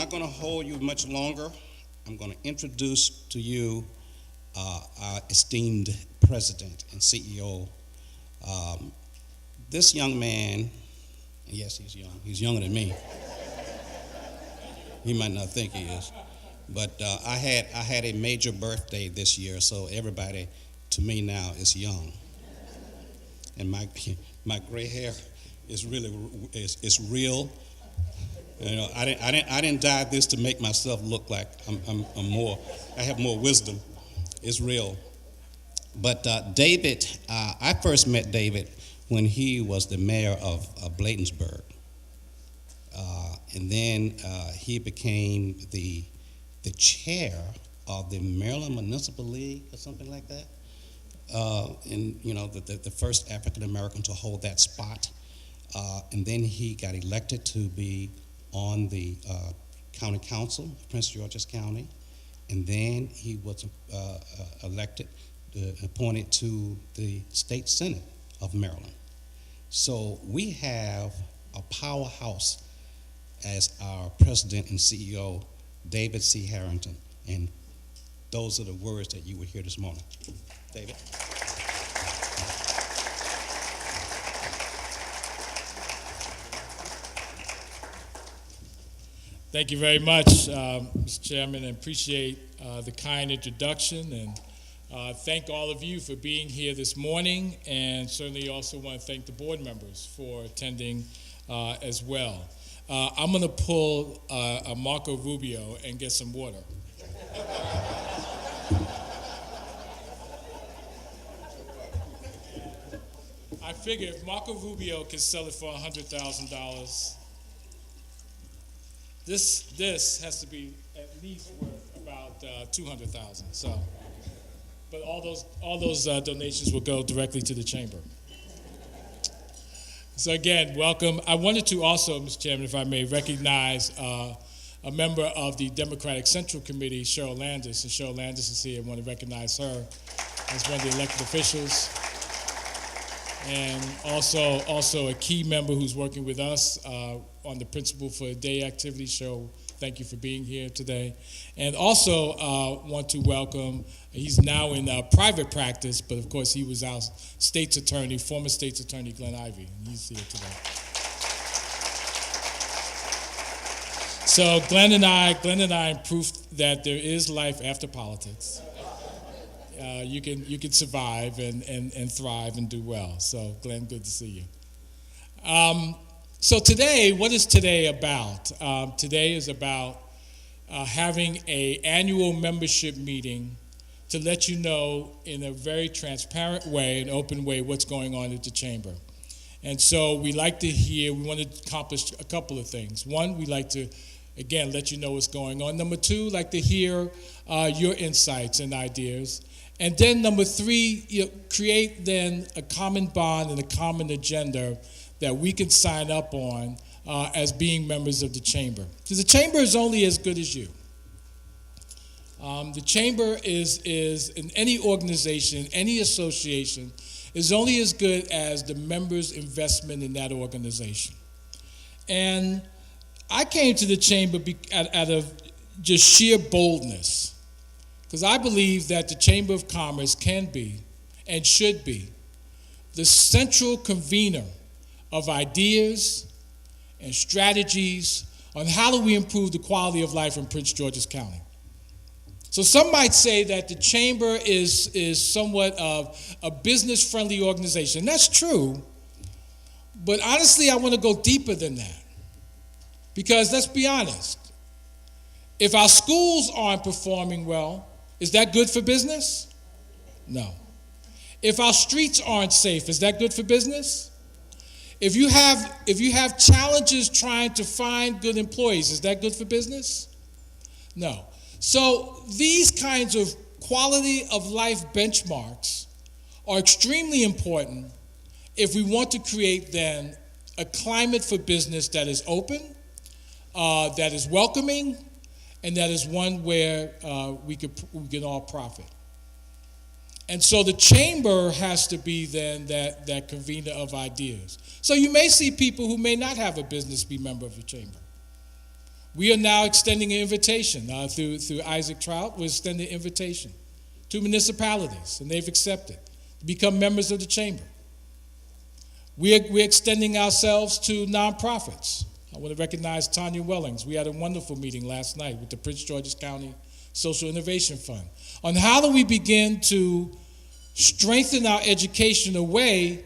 not going to hold you much longer. I'm going to introduce to you our esteemed president and CEO. This young man, yes, he's young. He's younger than me. He might not think he is. But I had a major birthday this year, so everybody to me now is young. And my gray hair is is real. You know, I didn't dye this to make myself look like I have more wisdom. It's real. But David, I first met David when he was the mayor of Bladensburg. And then he became the chair of the Maryland Municipal League or something like that. And you know, the first African American to hold that spot. And then he got elected to be on the county council of Prince George's County. And then he was appointed to the state senate of Maryland. So we have a powerhouse as our president and CEO, David C. Harrington. And those are the words that you will hear this morning. David. Thank you very much, Mr. Chairman, and appreciate the kind introduction, and thank all of you for being here this morning, and certainly also want to thank the board members for attending as well. I'm going to pull a Marco Rubio and get some water. I figure if Marco Rubio can sell it for $100,000, this has to be at least worth about $200,000. So, but all those donations will go directly to the chamber. So again, welcome. I wanted to also, Mr. Chairman, if I may, recognize a member of the Democratic Central Committee, Cheryl Landis, and Cheryl Landis is here. I want to recognize her as one of the elected officials. And also a key member who's working with us on the Principal for a Day activity. Cheryl, thank you for being here today. And also want to welcome, he's now in private practice, but of course he was our state's attorney, former state's attorney, Glenn Ivey, and he's here today. So Glenn and I proof that there is life after politics. You can survive and thrive and do well. So Glenn, good to see you. So today, what is today about? Today is about having an annual membership meeting to let you know in a very transparent way, an open way, what's going on at the chamber. And so we want to accomplish a couple of things. One, we like to, again, let you know what's going on. Number two, like to hear your insights and ideas. And then number three, create then a common bond and a common agenda that we can sign up on as being members of the chamber. Because the chamber is only as good as you. The chamber is in any organization, any association, is only as good as the members' investment in that organization. And I came to the chamber out of just sheer boldness. Because I believe that the Chamber of Commerce can be and should be the central convener of ideas and strategies on how do we improve the quality of life in Prince George's County. So some might say that the Chamber is somewhat of a business-friendly organization. That's true, but honestly, I want to go deeper than that. Because let's be honest, if our schools aren't performing well, is that good for business? No. If our streets aren't safe, is that good for business? If you have challenges trying to find good employees, is that good for business? No. So these kinds of quality of life benchmarks are extremely important if we want to create then a climate for business that is open, that is welcoming, and that is one where we can all profit. And so the chamber has to be then that convener of ideas. So you may see people who may not have a business be member of the chamber. We are now extending an invitation through Isaac Trout. We're extending an invitation to municipalities, and they've accepted to become members of the chamber. We're extending ourselves to nonprofits. I want to recognize Tanya Wellings. We had a wonderful meeting last night with the Prince George's County Social Innovation Fund on how do we begin to strengthen our education in a way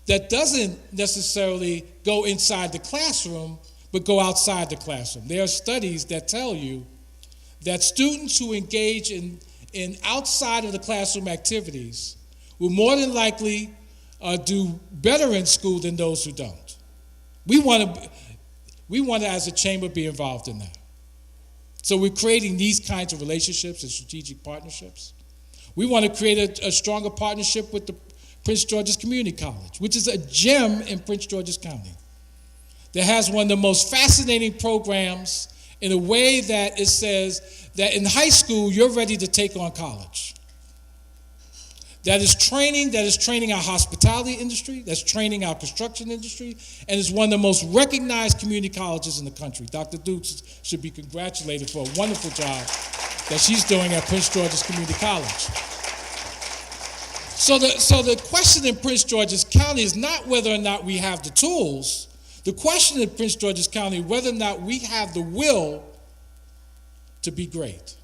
that doesn't necessarily go inside the classroom, but go outside the classroom. There are studies that tell you that students who engage in outside of the classroom activities will more than likely do better in school than those who don't. We want to, as a chamber, be involved in that. So we're creating these kinds of relationships and strategic partnerships. We want to create a stronger partnership with the Prince George's Community College, which is a gem in Prince George's County, that has one of the most fascinating programs in a way that it says that in high school, you're ready to take on college. That is training our hospitality industry, that's training our construction industry, and is one of the most recognized community colleges in the country. Dr. Dukes should be congratulated for a wonderful job that she's doing at Prince George's Community College. So the question in Prince George's County is not whether or not we have the tools. The question in Prince George's County is whether or not we have the will to be great.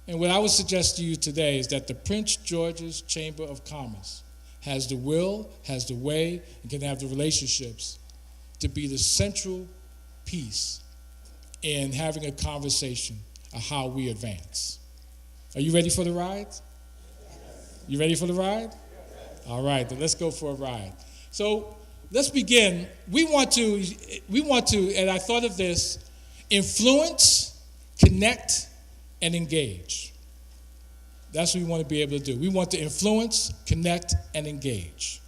And what I would suggest to you today is that the Prince George's Chamber of Commerce has the will, has the way, and can have the relationships to be the central piece in having a conversation of how we advance. Are you ready for the ride? You ready for the ride? All right, then let's go for a ride. So let's begin. We want to, and I thought of this, influence, connect, and engage. That's what we want to be able to do. We want to influence, connect, and engage.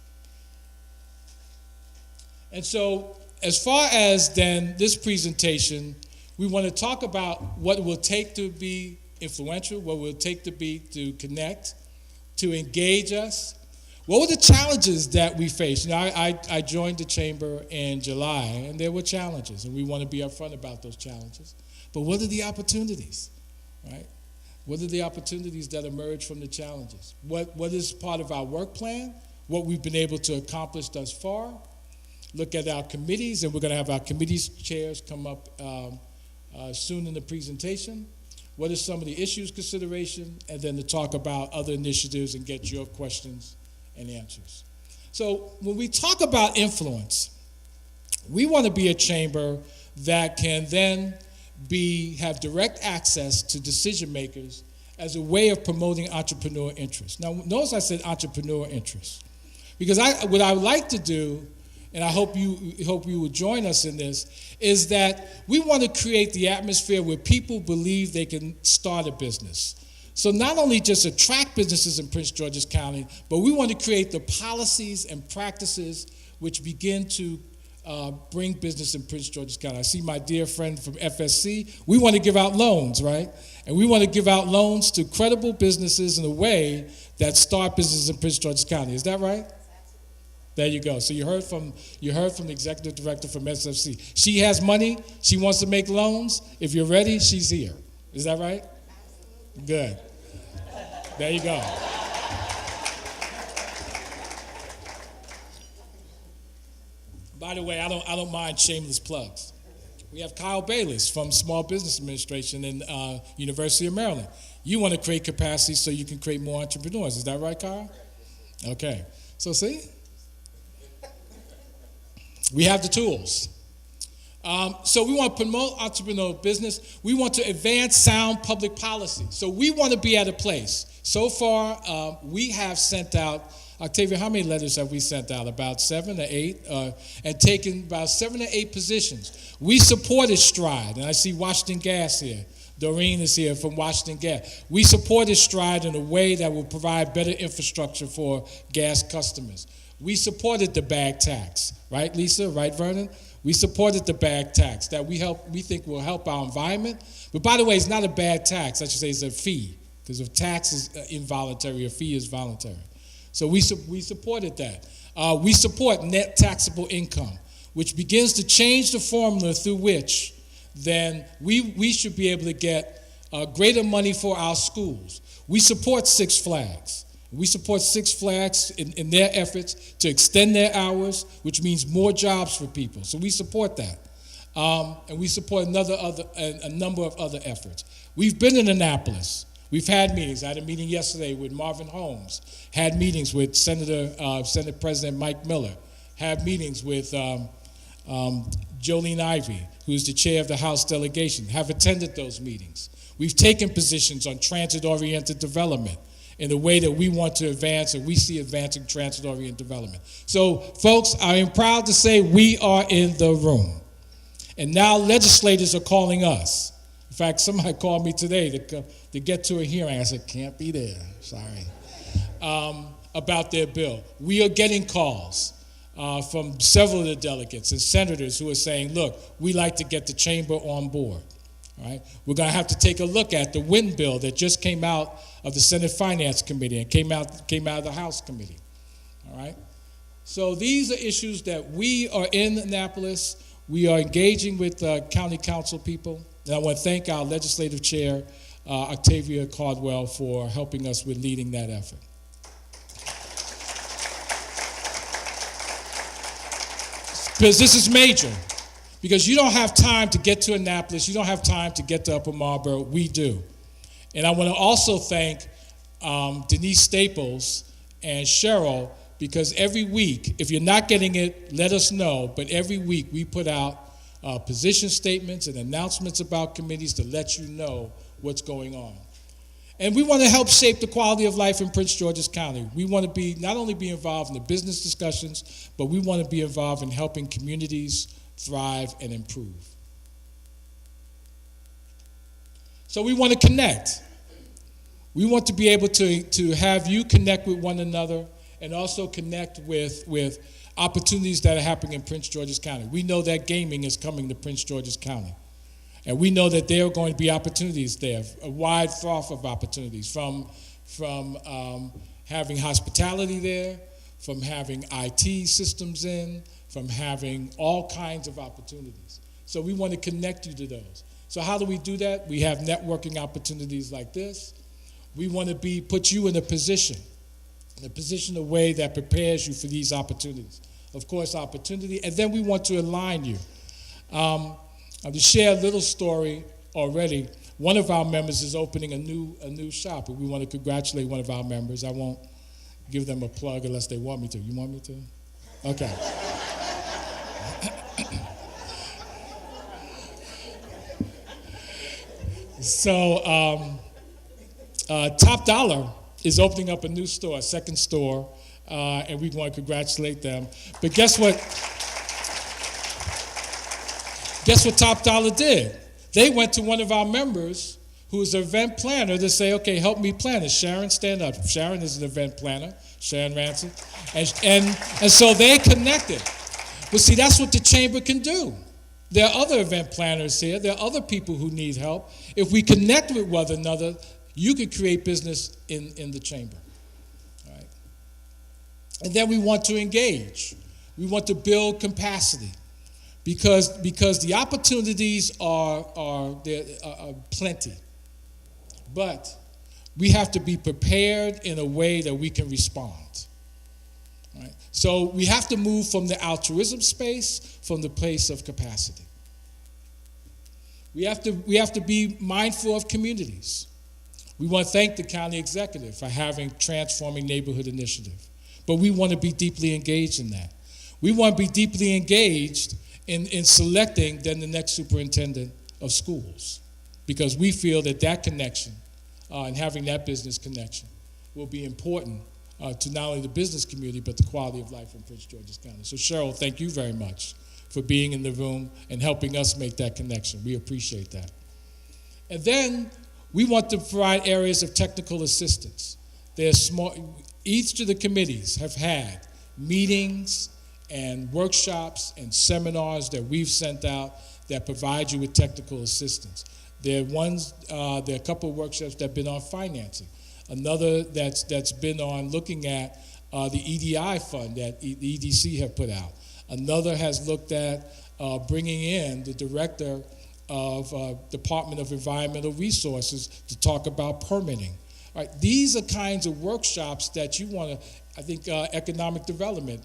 And so, as far as then this presentation, we want to talk about what it will take to be influential, what it will take to connect, to engage us. What were the challenges that we faced? You know, I joined the chamber in July, and there were challenges, and we want to be upfront about those challenges. But what are the opportunities? Right? What are the opportunities that emerge from the challenges? What is part of our work plan? What we've been able to accomplish thus far? Look at our committees, and we're going to have our committees chairs come up soon in the presentation. What are some of the issues consideration? And then to talk about other initiatives and get your questions and answers. So when we talk about influence, we want to be a chamber that can then have direct access to decision makers as a way of promoting entrepreneur interest. Now, notice I said entrepreneur interest, because what I would like to do, and I hope you will join us in this, is that we want to create the atmosphere where people believe they can start a business. So not only just attract businesses in Prince George's County, but we want to create the policies and practices which begin to bring business in Prince George's County. I see my dear friend from FSC. We want to give out loans, right? And we want to give out loans to credible businesses in a way that start businesses in Prince George's County. Is that right? There you go. So you heard from the executive director from SFC. She has money. She wants to make loans. If you're ready, she's here. Is that right? Good. There you go. By the way, I don't mind shameless plugs. We have Kyle Bayless from Small Business Administration in University of Maryland. You want to create capacity so you can create more entrepreneurs. Is that right, Kyle? Okay. So see? We have the tools. So we want to promote entrepreneurial business. We want to advance sound public policy. So we want to be at a place. So far, we have sent out, Octavia, how many letters have we sent out? About 7 or 8, and taken about 7 or 8 positions. We supported Stride, and I see Washington Gas here. Doreen is here from Washington Gas. We supported Stride in a way that will provide better infrastructure for gas customers. We supported the bag tax, right, Lisa? Right, Vernon? We supported the bag tax that we think will help our environment. But by the way, it's not a bad tax. I should say it's a fee, because if tax is involuntary, a fee is voluntary. So we supported that. We support net taxable income, which begins to change the formula through which then we should be able to get greater money for our schools. We support Six Flags. We support Six Flags in their efforts to extend their hours, which means more jobs for people. So we support that. And we support a number of other efforts. We've been in Annapolis. We've had meetings. I had a meeting yesterday with Marvin Holmes, had meetings with Senate President Mike Miller, had meetings with Jolene Ivey, who's the chair of the House delegation, have attended those meetings. We've taken positions on transit-oriented development in the way that we want to advance, and we see advancing transit-oriented development. So, folks, I am proud to say we are in the room. And now legislators are calling us. In fact, somebody called me today to get to a hearing. I said, can't be there, sorry, about their bill. We are getting calls from several of the delegates and senators who are saying, look, we like to get the chamber on board. All right? We're going to have to take a look at the wind bill that just came out of the Senate Finance Committee and came out of the House Committee. All right? So these are issues that we are in Annapolis. We are engaging with county council people. And I want to thank our legislative chair, Octavia Caldwell, for helping us with leading that effort. Because this is major. Because you don't have time to get to Annapolis. You don't have time to get to Upper Marlboro. We do. And I want to also thank Denise Staples and Cheryl, because every week, if you're not getting it, let us know. But every week we put out position statements and announcements about committees to let you know what's going on. And we want to help shape the quality of life in Prince George's County. We want to not only be involved in the business discussions, but we want to be involved in helping communities thrive and improve. So we want to connect. We want to be able to have you connect with one another and also connect with opportunities that are happening in Prince George's County. We know that gaming is coming to Prince George's County. And we know that there are going to be opportunities there, a wide swath of opportunities, from having hospitality there, from having IT systems in, from having all kinds of opportunities. So we want to connect you to those. So how do we do that? We have networking opportunities like this. We want to put you in a position way that prepares you for these opportunities. Of course, opportunity, and then we want to align you. I'll just share a little story already. One of our members is opening a new shop, and we want to congratulate one of our members. I won't give them a plug unless they want me to. You want me to? Okay. So, Top Dollar is opening up a new store, a second store, and we want to congratulate them. But guess what? Guess what Top Dollar did? They went to one of our members who is an event planner to say, okay, help me plan it. Sharon, stand up. Sharon is an event planner, Sharon Ransom. And so they connected. But see, that's what the chamber can do. There are other event planners here. There are other people who need help. If we connect with one another, you can create business in the chamber. All right? And then we want to engage. We want to build capacity. Because the opportunities are plenty. But we have to be prepared in a way that we can respond. Right? So we have to move from the altruism space, from the place of capacity. We have to be mindful of communities. We want to thank the county executive for having Transforming Neighborhood Initiative. But we want to be deeply engaged in that. We want to be deeply engaged in selecting then the next superintendent of schools, because we feel that connection and having that business connection will be important to not only the business community but the quality of life in Prince George's County. So Cheryl, thank you very much for being in the room and helping us make that connection. We appreciate that. And then we want to provide areas of technical assistance. Each of the committees have had meetings and workshops and seminars that we've sent out that provide you with technical assistance. There are a couple of workshops that have been on financing. Another that's been on looking at the EDI fund that the EDC have put out. Another has looked at bringing in the director of Department of Environmental Resources to talk about permitting. All right, these are kinds of workshops that you want to, I think economic development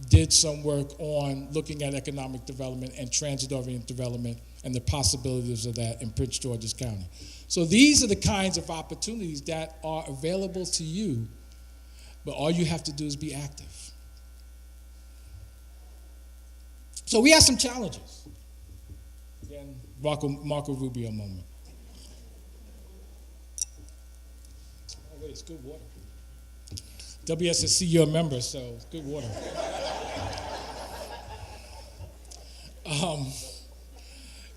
did some work on looking at economic development and transit-oriented development and the possibilities of that in Prince George's County. So these are the kinds of opportunities that are available to you, but all you have to do is be active. So we have some challenges. Again, Marco Rubio moment. Oh wait, it's good water. WSSC, you're a member, so it's good water.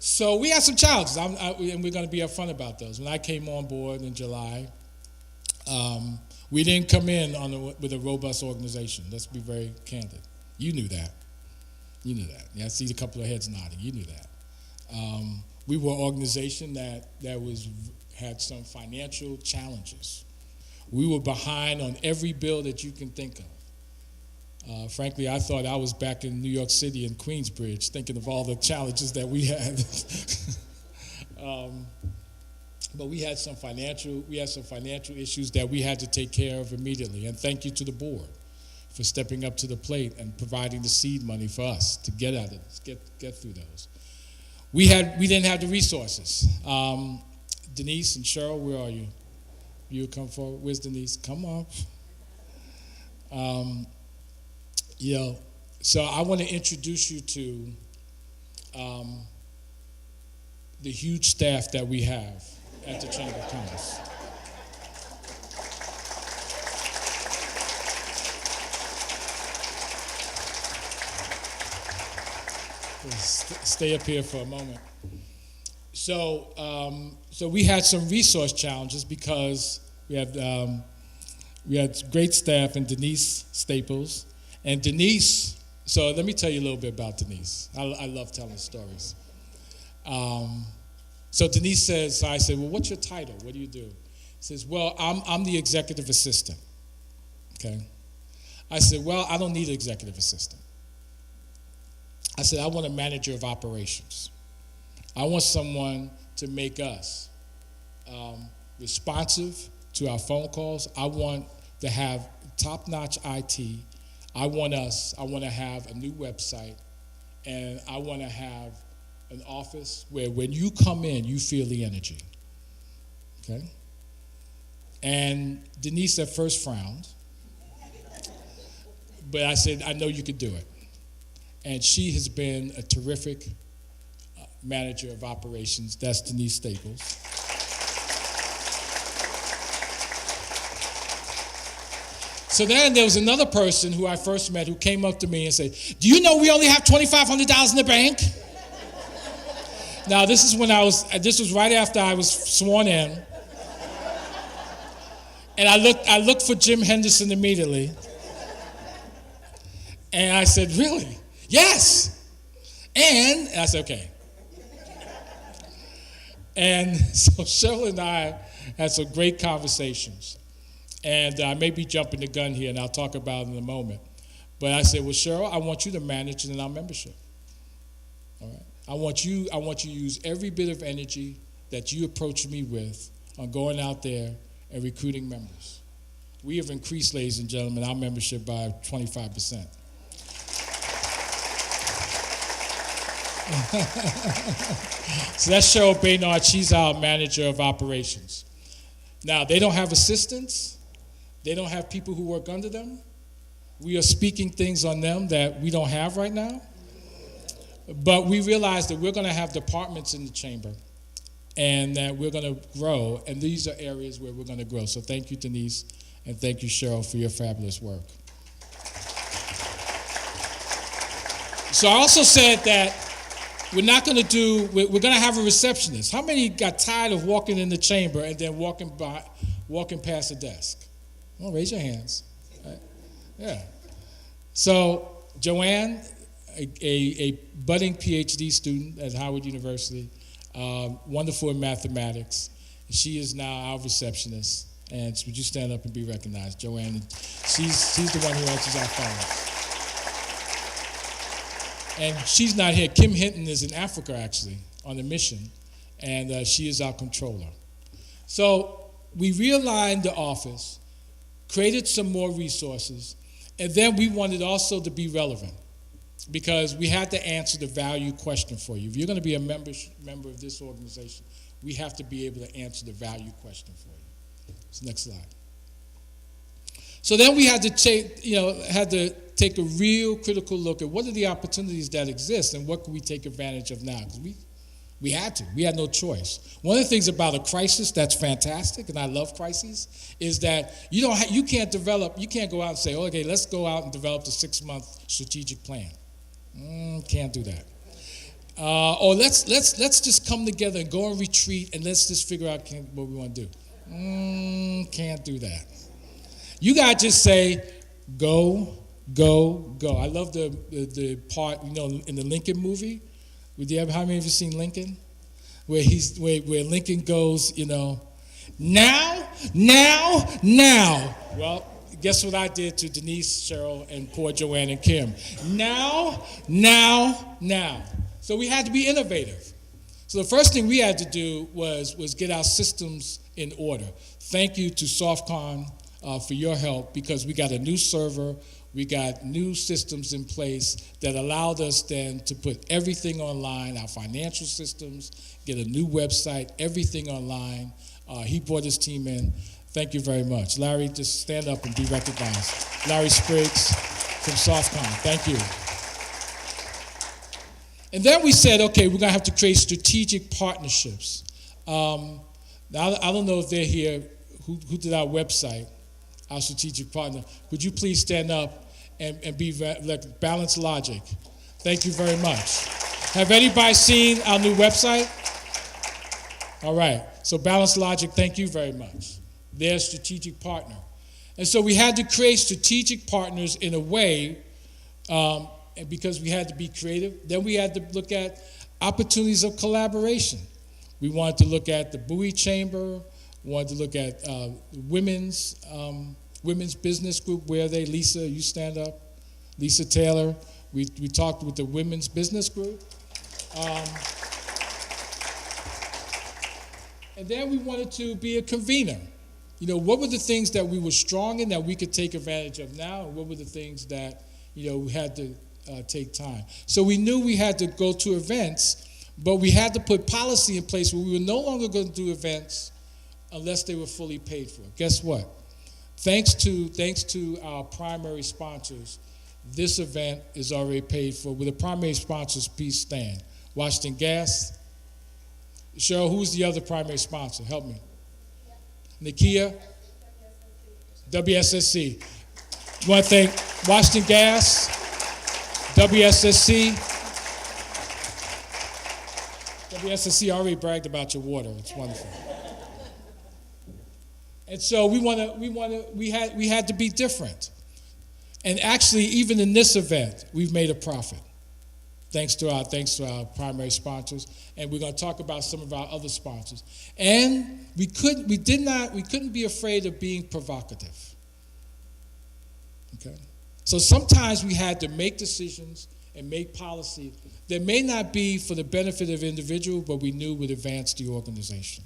So we had some challenges, and we're going to be upfront about those. When I came on board in July, we didn't come in with a robust organization. Let's be very candid. You knew that. You knew that. Yeah, I see a couple of heads nodding. You knew that. We were an organization that had some financial challenges. We were behind on every bill that you can think of. Frankly, I thought I was back in New York City in Queensbridge thinking of all the challenges that we had. But we had some financial issues that we had to take care of immediately. And thank you to the board for stepping up to the plate and providing the seed money for us to get at it, get through those. We didn't have the resources. Denise and Cheryl, where are you? You come forward. Where's Denise? Come up. So I want to introduce you to the huge staff that we have at the Chamber of Commerce. Stay up here for a moment. So we had some resource challenges because we had great staff and Denise Staples. And Denise, so let me tell you a little bit about Denise. I love telling stories. So Denise says, I said, well, what's your title? What do you do? She says, well, I'm the executive assistant. Okay. I said, well, I don't need an executive assistant. I said, I want a manager of operations. I want someone to make us responsive to our phone calls. I want to have top-notch IT. I want to have a new website, and I want to have an office where when you come in, you feel the energy. Okay? And Denise at first frowned, but I said, I know you could do it. And she has been a terrific manager of operations. That's Denise Staples. So then there was another person who I first met who came up to me and said, do you know we only have $2,500 in the bank? Now this was right after I was sworn in. And I looked for Jim Henderson immediately. And I said, really? Yes. And I said, okay. And so Cheryl and I had some great conversations. And I may be jumping the gun here, and I'll talk about it in a moment. But I said, well, Cheryl, I want you to manage in our membership. All right. I want you to use every bit of energy that you approach me with on going out there and recruiting members. We have increased, ladies and gentlemen, our membership by 25%. So that's Cheryl Baynard. She's our manager of operations. Now, they don't have assistants. They don't have people who work under them. We are speaking things on them that we don't have right now. But we realize that we're going to have departments in the chamber and that we're going to grow. And these are areas where we're going to grow. So thank you, Denise, and thank you, Cheryl, for your fabulous work. So I also said that we're going to have a receptionist. How many got tired of walking in the chamber and then walking past the desk? Well, raise your hands. Right? Yeah. So Joanne, a budding PhD student at Howard University, wonderful in mathematics. She is now our receptionist. And would you stand up and be recognized, Joanne? She's the one who answers our phones. And she's not here. Kim Hinton is in Africa, actually, on a mission, and she is our controller. So we realigned the office, created some more resources, and then we wanted also to be relevant because we had to answer the value question for you. If you're going to be a member of this organization, we have to be able to answer the value question for you. So next slide. So then we had to take a real critical look at what are the opportunities that exist and what can we take advantage of now? Because we had to. We had no choice. One of the things about a crisis that's fantastic, and I love crises, is that you can't go out and say, okay, let's go out and develop a 6-month strategic plan. Can't do that. Or let's just come together and go on retreat and let's just figure out what we want to do. Can't do that. You got to just say, go, go, go. I love the part, in the Lincoln movie. How many of you seen Lincoln? Where Lincoln goes, now. Well, guess what I did to Denise, Cheryl, and poor Joanne and Kim? Now. So we had to be innovative. So the first thing we had to do was get our systems in order. Thank you to SoftCon for your help, because we got a new server. We got new systems in place that allowed us then to put everything online, our financial systems, get a new website, everything online. He brought his team in. Thank you very much. Larry, just stand up and be recognized. Larry Spriggs from SoftCon. Thank you. And then we said, okay, we're going to have to create strategic partnerships. Now, I don't know if they're here, who did our website, our strategic partner. Would you please stand up and be like Balanced Logic? Thank you very much. Have anybody seen our new website? All right. So Balanced Logic, thank you very much. Their strategic partner. And so we had to create strategic partners in a way, and because we had to be creative. Then we had to look at opportunities of collaboration. We wanted to look at the Bowie Chamber. We wanted to look at women's business group. Where are they? Lisa, you stand up. Lisa Taylor. We talked with the women's business group. And then we wanted to be a convener. What were the things that we were strong in that we could take advantage of now? And what were the things that, we had to take time? So we knew we had to go to events, but we had to put policy in place where we were no longer going to do events unless they were fully paid for. Guess what? Thanks to our primary sponsors, this event is already paid for. With the primary sponsors, please stand. Washington Gas. Cheryl, who's the other primary sponsor? Help me. Nikia? WSSC. You want to thank Washington Gas, WSSC. WSSC already bragged about your water. It's wonderful. And so we had to be different. And actually, even in this event, we've made a profit. Thanks to our primary sponsors. And we're going to talk about some of our other sponsors. And we couldn't be afraid of being provocative. Okay? So sometimes we had to make decisions and make policy that may not be for the benefit of the individual, but we knew would advance the organization.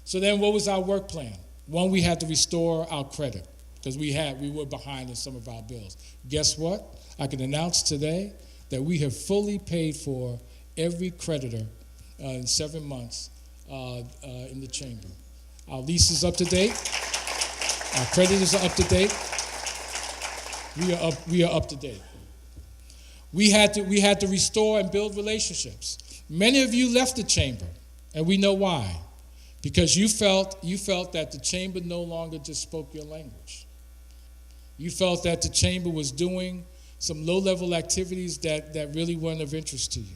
So then what was our work plan? One, we had to restore our credit because we were behind in some of our bills. Guess what? I can announce today that we have fully paid for every creditor in 7 months in the chamber. Our lease is up to date. Our creditors are up to date. We are up to date. We had to restore and build relationships. Many of you left the chamber, and we know why. Because you felt that the chamber no longer just spoke your language. You felt that the chamber was doing some low-level activities that really weren't of interest to you.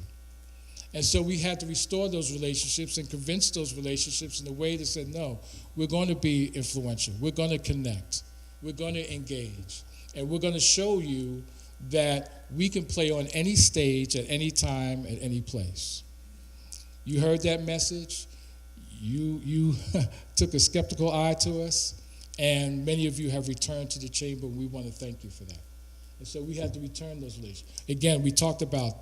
And so we had to restore those relationships and convince those relationships in a way that said, no, we're going to be influential. We're going to connect. We're going to engage. And we're going to show you that we can play on any stage at any time, at any place. You heard that message. You took a skeptical eye to us, and many of you have returned to the chamber, and we want to thank you for that. And so we had to return those relationships. Again, we talked about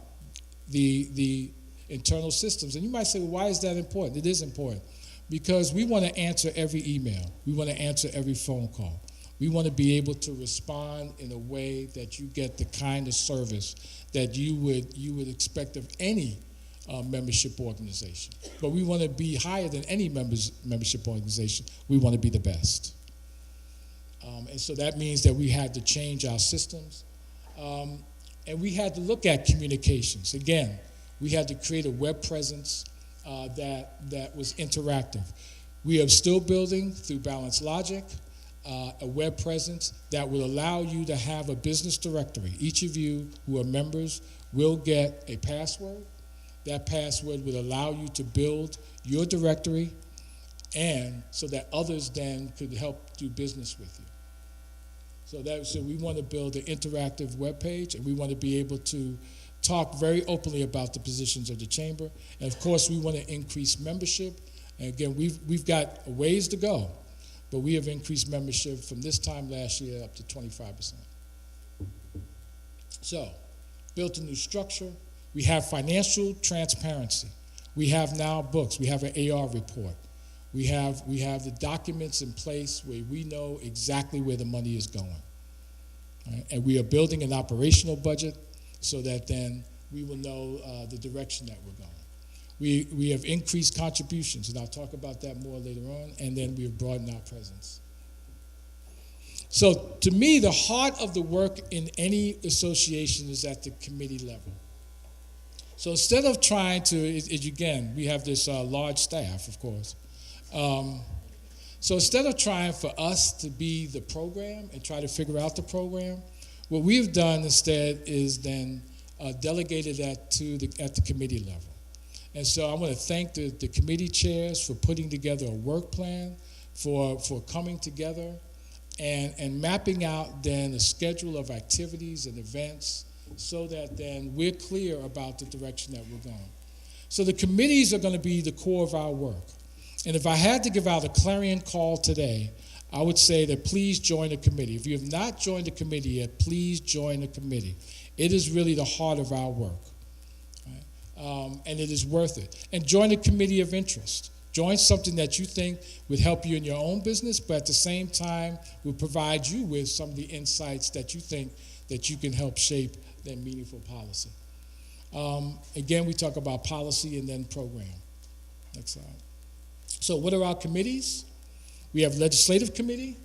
the internal systems. And you might say, well, why is that important? It is important because we want to answer every email. We want to answer every phone call. We want to be able to respond in a way that you get the kind of service that you would expect of any membership organization. But we want to be higher than any membership organization. We want to be the best. And so that means that we had to change our systems. And we had to look at communications. Again, we had to create a web presence that was interactive. We are still building through Balanced Logic a web presence that will allow you to have a business directory. Each of you who are members will get a password. That password will allow you to build your directory, and so that others then could help do business with you. So we want to build an interactive web page, and we want to be able to talk very openly about the positions of the chamber. And of course, we want to increase membership. And again, we've got a ways to go, but we have increased membership from this time last year up to 25%. So, built a new structure. We have financial transparency. We have now books. We have an AR report. We have the documents in place where we know exactly where the money is going. Right? And we are building an operational budget so that then we will know the direction that we're going. We have increased contributions, and I'll talk about that more later on, and then we have broadened our presence. So to me, the heart of the work in any association is at the committee level. So instead of trying to, again, we have this large staff, of course. So instead of trying for us to be the program and try to figure out the program, what we've done instead is then delegated that at the committee level. And so I want to thank the committee chairs for putting together a work plan, for coming together and mapping out then a schedule of activities and events so that then we're clear about the direction that we're going. So the committees are going to be the core of our work. And if I had to give out a clarion call today, I would say that please join a committee. If you have not joined a committee yet, please join a committee. It is really the heart of our work. Right? And it is worth it. And join a committee of interest. Join something that you think would help you in your own business, but at the same time will provide you with some of the insights that you think that you can help shape that meaningful policy. Again, we talk about policy and then program. Next slide. So what are our committees? We have legislative committee,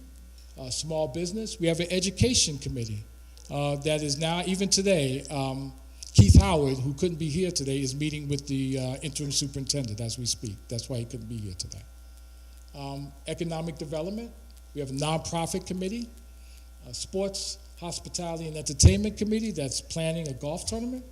small business. We have an education committee that is now, even today, Keith Howard, who couldn't be here today, is meeting with the interim superintendent as we speak. That's why he couldn't be here today. Economic development. We have a nonprofit committee, sports, hospitality, and entertainment committee that's planning a golf tournament.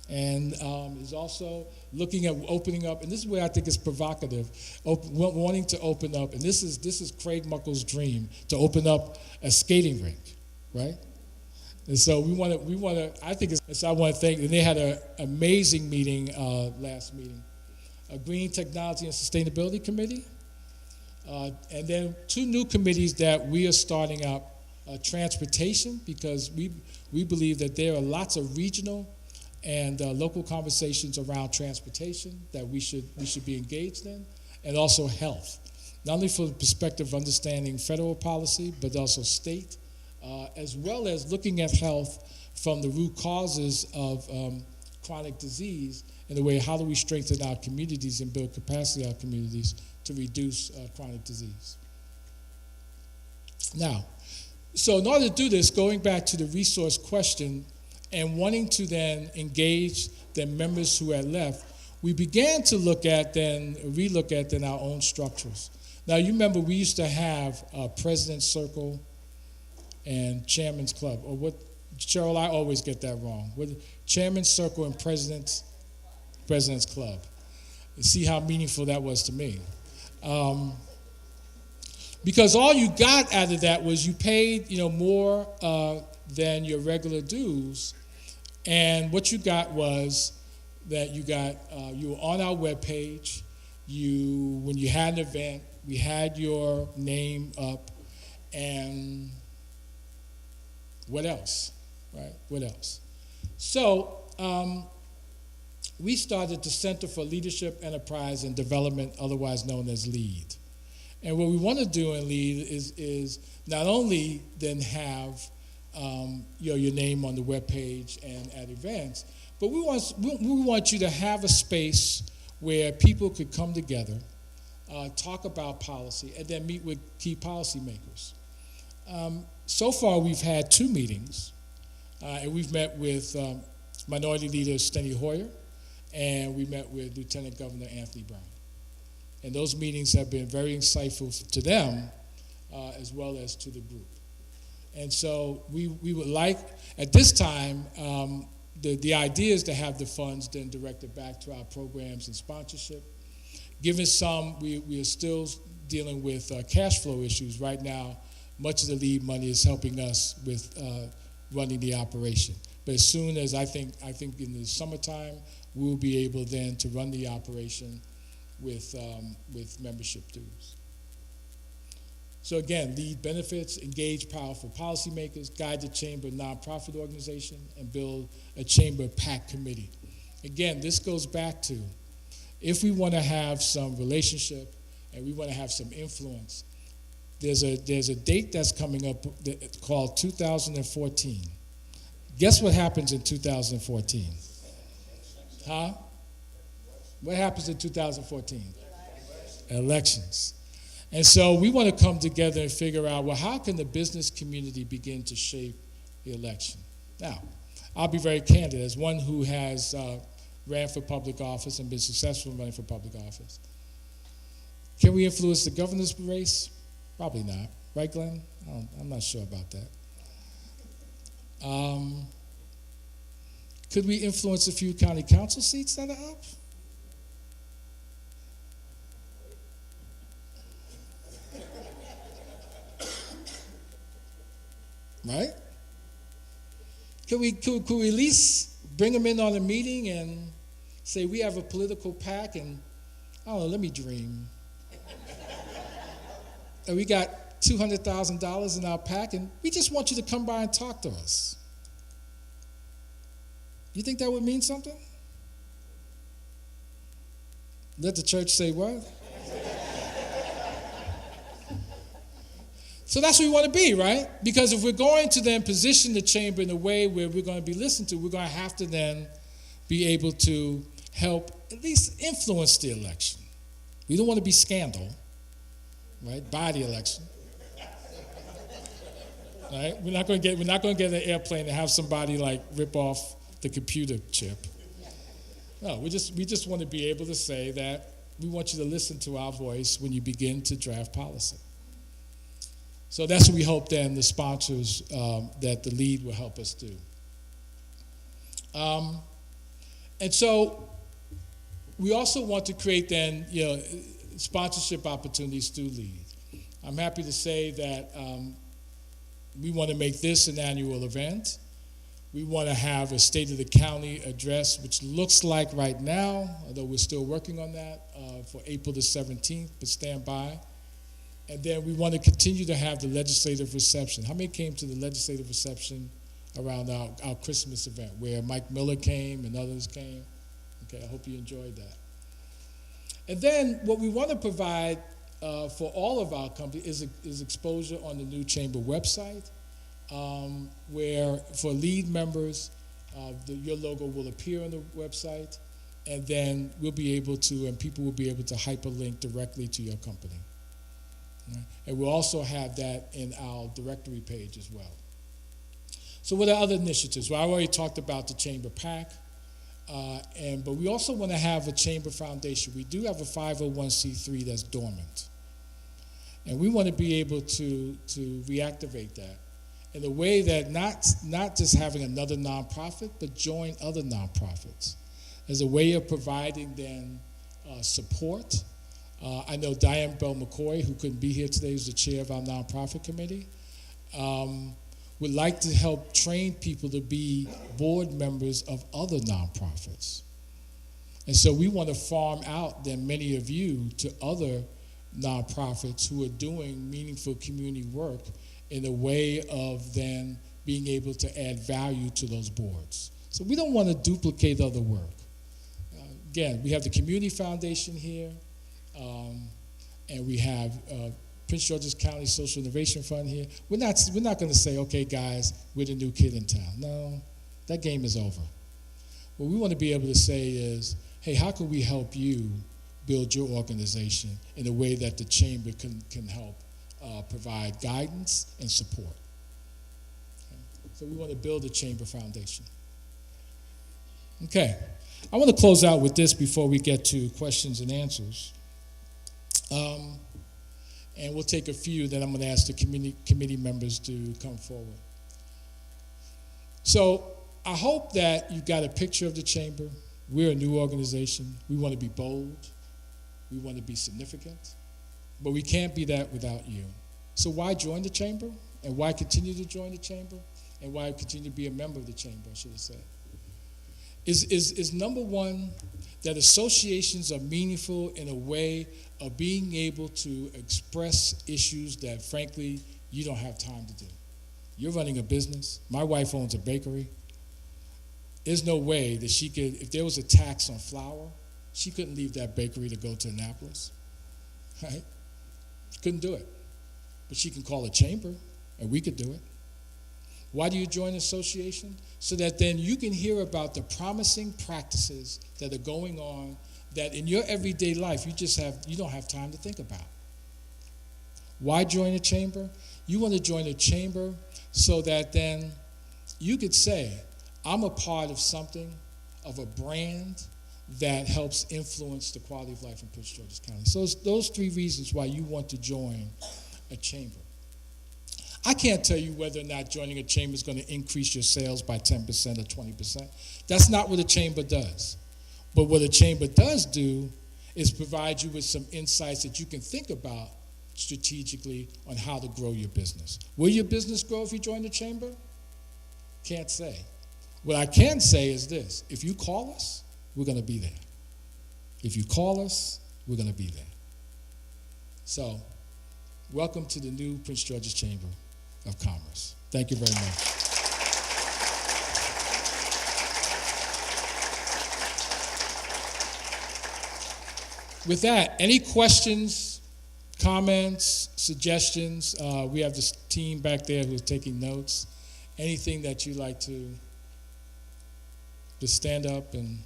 And is also looking at opening up, and this is where I think it's provocative, wanting to open up, and this is Craig Muckle's dream, to open up a skating rink, right? And so we want to. I think it's. So I want to thank. And they had an amazing meeting last meeting, a Green Technology and Sustainability Committee, and then two new committees that we are starting up: transportation, because we believe that there are lots of regional and local conversations around transportation that we should be engaged in, and also health, not only from the perspective of understanding federal policy, but also state, as well as looking at health from the root causes of chronic disease in the way, how do we strengthen our communities and build capacity in our communities to reduce chronic disease. Now, so in order to do this, going back to the resource question, and wanting to then engage the members who had left, we began to relook at our own structures. Now, you remember we used to have President's Circle and Chairman's Club, or what, Cheryl, I always get that wrong. Chairman's Circle and President's Club. You see how meaningful that was to me. Because all you got out of that was you paid, more than your regular dues, and what you got was that you were on our webpage. When you had an event, we had your name up, and what else, right? What else? So we started the Center for Leadership, Enterprise, and Development, otherwise known as LEAD. And what we want to do in LEAD is not only then have your name on the webpage and at events, but we want you to have a space where people could come together, talk about policy, and then meet with key policymakers. So far, we've had 2 meetings, and we've met with Minority Leader Steny Hoyer, and we met with Lieutenant Governor Anthony Brown. And those meetings have been very insightful to them as well as to the group. And so we would like, at this time, the idea is to have the funds then directed back to our programs and sponsorship. Given some, we are still dealing with cash flow issues. Right now, much of the LEAD money is helping us with running the operation. But as soon as I think in the summertime, we'll be able then to run the operation with membership dues. So again, LEAD benefits, engage powerful policymakers, guide the Chamber nonprofit organization, and build a Chamber PAC committee. Again, this goes back to, if we want to have some relationship and we want to have some influence, there's a date that's coming up called 2014. Guess what happens in 2014? Huh? What happens in 2014? Elections. And so we want to come together and figure out, well, how can the business community begin to shape the election? Now, I'll be very candid. As one who has ran for public office and been successful in running for public office, can we influence the governor's race? Probably not. Right, Glenn? I'm not sure about that. Could we influence a few county council seats that are up? Right? Could we at least bring them in on a meeting and say, we have a political PAC, and I don't know, let me dream. And we got $200,000 in our PAC, and we just want you to come by and talk to us. You think that would mean something? Let the church say what? So that's what we want to be, right? Because if we're going to then position the Chamber in a way where we're going to be listened to, we're going to have to then be able to help at least influence the election. We don't want to be scandal, right? By the election. Right? We're not going to get an airplane and have somebody like rip off the computer chip. No, we just want to be able to say that we want you to listen to our voice when you begin to draft policy. So that's what we hope then the sponsors that the LEAD will help us do. And so we also want to create then sponsorship opportunities through LEAD. I'm happy to say that we want to make this an annual event. We want to have a State of the County address, which looks like right now, although we're still working on that, for April the 17th, but stand by. And then we want to continue to have the legislative reception. How many came to the legislative reception around our Christmas event, where Mike Miller came and others came? Okay, I hope you enjoyed that. And then what we want to provide for all of our companies is exposure on the new Chamber website, where for LEAD members, your logo will appear on the website, and then we'll be able to, and people will be able to hyperlink directly to your company. Right? And we'll also have that in our directory page as well. So what are other initiatives? Well, I already talked about the Chamber PAC, but we also want to have a Chamber Foundation. We do have a 501c3 that's dormant. And we want to be able to reactivate that in a way that not just having another nonprofit, but join other nonprofits as a way of providing then support. I know Diane Bell McCoy, who couldn't be here today, who's the chair of our nonprofit committee, would like to help train people to be board members of other nonprofits. And so we want to farm out then many of you to other nonprofits who are doing meaningful community work in a way of then being able to add value to those boards. So we don't want to duplicate other work. again, we have the Community Foundation here, and we have Prince George's County Social Innovation Fund here. We're not going to say, okay, guys, we're the new kid in town. No, that game is over. What we want to be able to say is, hey, how can we help you build your organization in a way that the chamber can help provide guidance and support? Okay? So we want to build a chamber foundation. Okay, I want to close out with this before we get to questions and answers. And we'll take a few that I'm going to ask the committee members to come forward. So I hope that you got a picture of the chamber. We're a new organization. We want to be bold. We want to be significant. But we can't be that without you. So why join the chamber? And why continue to join the chamber? And why continue to be a member of the chamber, I should have said. Is number one, that associations are meaningful in a way of being able to express issues that, frankly, you don't have time to do. You're running a business. My wife owns a bakery. There's no way that she could, if there was a tax on flour, she couldn't leave that bakery to go to Annapolis, right? She couldn't do it. But she can call a chamber, and we could do it. Why do you join an association? So that then you can hear about the promising practices that are going on that in your everyday life you don't have time to think about. Why join a chamber? You want to join a chamber so that then you could say, I'm a part of something, of a brand that helps influence the quality of life in Prince George's County. So it's those three reasons why you want to join a chamber. I can't tell you whether or not joining a chamber is going to increase your sales by 10% or 20%. That's not what a chamber does. But what a chamber does do is provide you with some insights that you can think about strategically on how to grow your business. Will your business grow if you join the chamber? Can't say. What I can say is this: if you call us, we're going to be there. If you call us, we're going to be there. So, welcome to the new Prince George's Chamber of Commerce. Thank you very much. With that, any questions, comments, suggestions? We have this team back there who's taking notes. Anything that you'd like to just stand up and...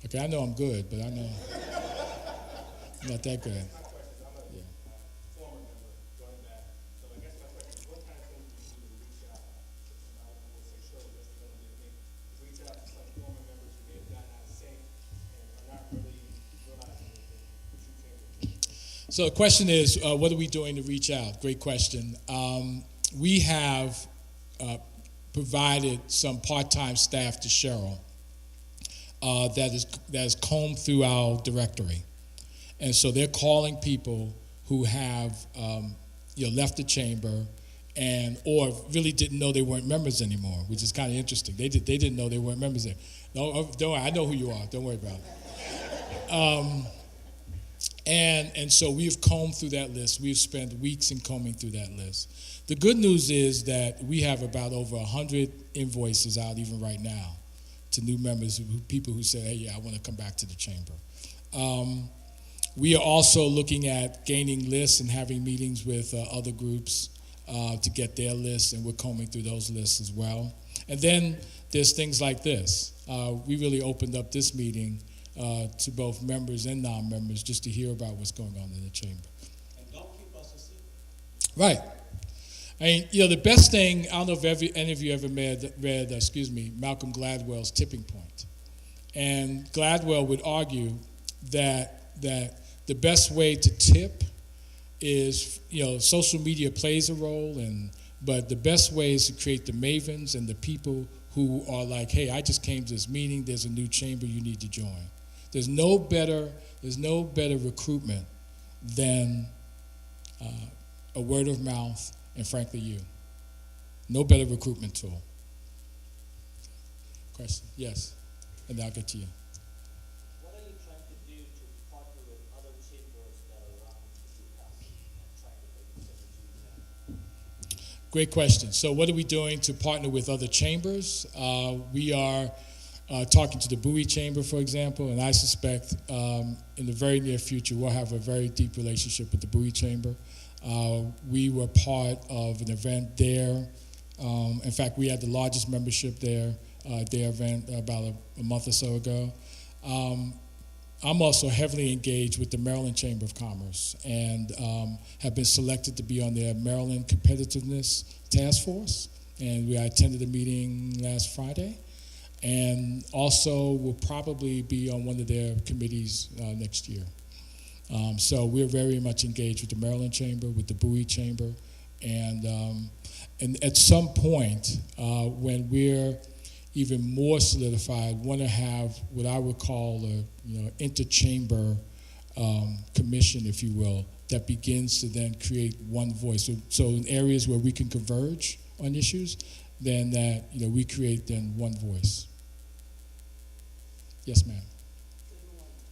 Okay, I know I'm good, but I know I'm not that good. So the question is, what are we doing to reach out? Great question. We have provided some part-time staff to Cheryl that is combed through our directory. And so they're calling people who have left the chamber or really didn't know they weren't members anymore, which is kind of interesting. They didn't know they weren't members there. No, don't worry, I know who you are. Don't worry about it. And so we've combed through that list. We've spent weeks in combing through that list. The good news is that we have about over 100 invoices out even right now to new members, people who say, hey, yeah, I want to come back to the chamber. We are also looking at gaining lists and having meetings with other groups to get their lists, and we're combing through those lists as well. And then there's things like this. We really opened up this meeting to both members and non-members just to hear about what's going on in the chamber. And don't keep us a secret. Right. I mean, the best thing, I don't know if any of you ever read Malcolm Gladwell's Tipping Point. And Gladwell would argue that the best way to tip is, social media plays a role, but the best way is to create the mavens and the people who are like, hey, I just came to this meeting, there's a new chamber, you need to join. There's no better recruitment than a word of mouth and, frankly, you. No better recruitment tool. Question? Yes, and I'll get to you. What are you trying to do to partner with other chambers that are around the county and trying to make synergies? Great question. So what are we doing to partner with other chambers? We are talking to the Bowie Chamber, for example, and I suspect in the very near future we'll have a very deep relationship with the Bowie Chamber. We were part of an event there. In fact, we had the largest membership there, their event about a month or so ago. I'm also heavily engaged with the Maryland Chamber of Commerce and have been selected to be on their Maryland Competitiveness Task Force. And I attended a meeting last Friday. And also will probably be on one of their committees next year. So we're very much engaged with the Maryland Chamber, with the Bowie Chamber, and at some point when we're even more solidified, want to have what I would call a interchamber commission, if you will, that begins to then create one voice. So in areas where we can converge on issues, then that we create then one voice. Yes, ma'am.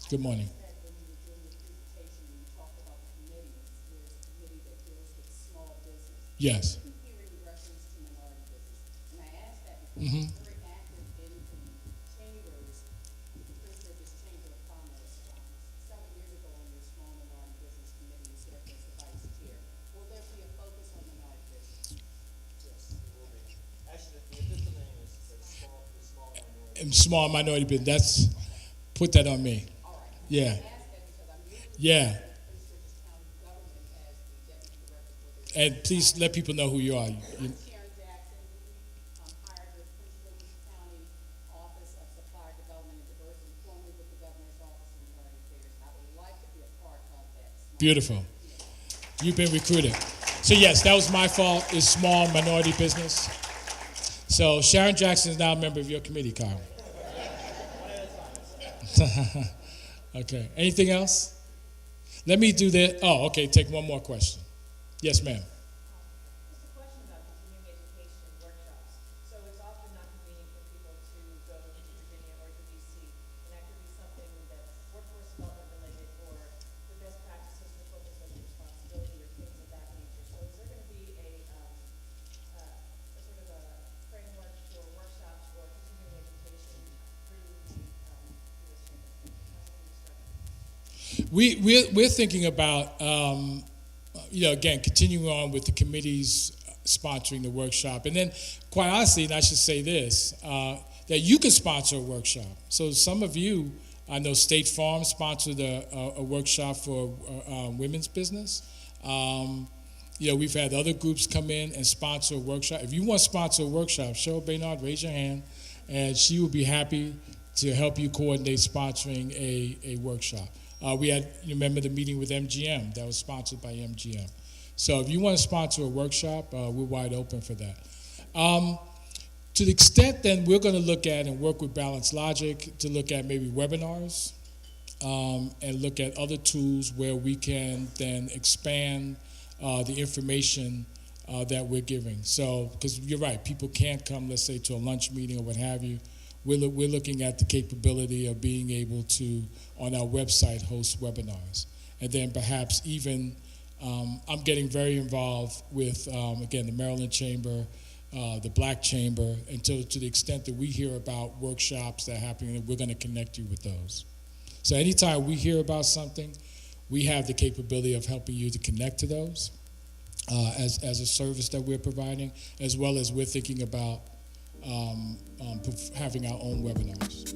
Good morning. When you were doing your presentation, you talked about the committees. There's a committee that deals with small business. Yes. I didn't hear any reference to minority business. And I asked that because Mm-hmm. I'm very active in the chambers, the prestigious Chamber of Commerce. Several years ago on your small minority business committee, you served as the vice chair. Will there be a focus on minority business? Yes, it will be. Actually, the official name is small minority. And small minority business. Put that on me. All right. Yeah. I asked that because I'm using Yeah. the prestigious county government as the deputy director for the And please let people know who you are. I'm Sharon Jackson. I'm hired with Prince William County Office of Supplier Development and Diversity, formerly with the Governor's Office of Minority Affairs. I would like to be a part of that. Beautiful. You've been recruited. So yes, that was my fault. Is small minority business. So Sharon Jackson is now a member of your committee, Kyle. Okay. Anything else? Let me do that. Oh, okay. Take one more question. Yes, ma'am. Just a question about continuing education workshops. So it's often not convenient for people to go to Virginia or to DC, and that could be something that's workforce development related or the best practices for corporate social responsibility or things of that nature. So is there going to be a sort of a framework for workshops or continuing education through the U.S. Chamber? How's it going to be structured? We're thinking about, again, continuing on with the committees sponsoring the workshop. And then, quite honestly, and I should say this, that you can sponsor a workshop. So some of you, I know State Farm sponsored a workshop for women's business. We've had other groups come in and sponsor a workshop. If you want to sponsor a workshop, Cheryl Baynard, raise your hand, and she will be happy to help you coordinate sponsoring a workshop. We had, you remember the meeting with MGM that was sponsored by MGM. So if you want to sponsor a workshop, we're wide open for that. To the extent then we're going to look at and work with Balanced Logic to look at maybe webinars and look at other tools where we can then expand the information that we're giving. So, because you're right, people can't come, let's say, to a lunch meeting or what have you. We're looking at the capability of being able to, on our website, host webinars. And then perhaps even, I'm getting very involved with, again, the Maryland Chamber, the Black Chamber, until to the extent that we hear about workshops that are happening, we're going to connect you with those. So anytime we hear about something, we have the capability of helping you to connect to those as a service that we're providing, as well as we're thinking about having our own webinars.